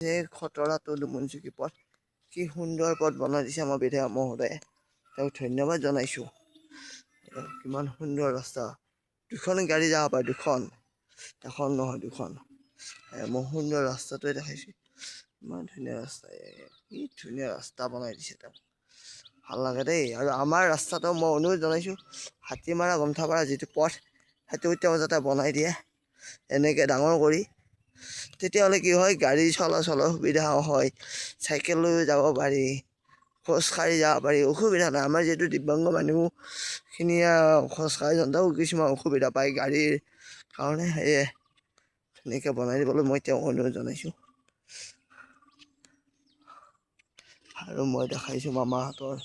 এই খতৰাটো ডুমুনচুকী পথ কি সুন্দৰ পথ বনাই দিছে আমাৰ বিধায়ক মহোদয়ে, তেওঁক ধন্যবাদ জনাইছোঁ। কিমান সুন্দৰ ৰাস্তা, দুখন গাড়ী যাব পাৰে, দুখন, এখন নহয় দুখন। মই সুন্দৰ ৰাস্তাটোৱে দেখাইছোঁ, ইমান ধুনীয়া ৰাস্তা, কি ধুনীয়া ৰাস্তা বনাই দিছে তেওঁ, ভাল লাগে দেই। আৰু আমাৰ ৰাস্তাটো মই অনুৰোধ জনাইছোঁ, হাতীমাৰা গমঠাপাৰা যিটো পথ সেইটো তেওঁ যাতে বনাই দিয়ে এনেকৈ ডাঙৰ কৰি, তেতিয়াহ'লে কি হয়, গাড়ী চলাচলৰ সুবিধা হয়, চাইকেল লৈ যাব পাৰি, খোজকাঢ়ি যাব পাৰি, অসুবিধা নাই। আমাৰ যিহেতু দিব্যাংগ মানুহখিনিয়ে খোজকাঢ়ি যাওঁতেও কিছুমান অসুবিধা পায় গাড়ীৰ কাৰণে, সেয়ে ধুনীয়াকৈ বনাই দিবলৈ মই তেওঁক অনুৰোধ জনাইছোঁ। আৰু মই দেখাইছোঁ মামাহঁতৰ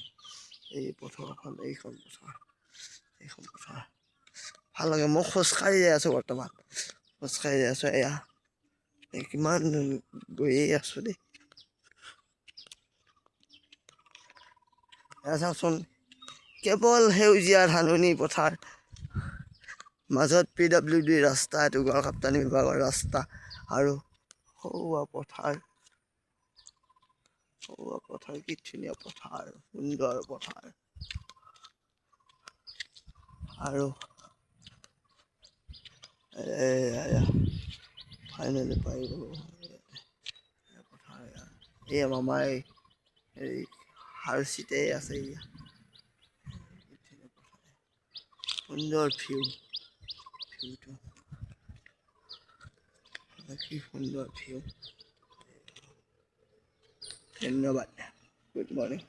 এই পথাৰখন, এইখন পথাৰ ভাল লাগে। মই খোজকাঢ়ি যাই আছোঁ, বৰ্তমান খোজকাঢ়ি যাই আছোঁ, এয়া কিমান গৈয়ে আছোঁ দেই। এয়া চাওকচোন, কেৱল সেউজীয়া ধাননি পথাৰ, মাজত PWD ৰাস্তা, এইটো গড়কাপ্তানি বিভাগৰ ৰাস্তা, আৰু সৌৱা পথাৰ, কি ধুনীয়া পথাৰ, সুন্দৰ পথাৰ। আৰু ফাইনেলি পাই গ'লোঁ পথাৰ। এয়া মামাই হেৰি হাৰচিতে আছে, সুন্দৰ ভিউটো, কি সুন্দৰ ভিউ। ধন্যবাদ, গুড মৰ্ণিং।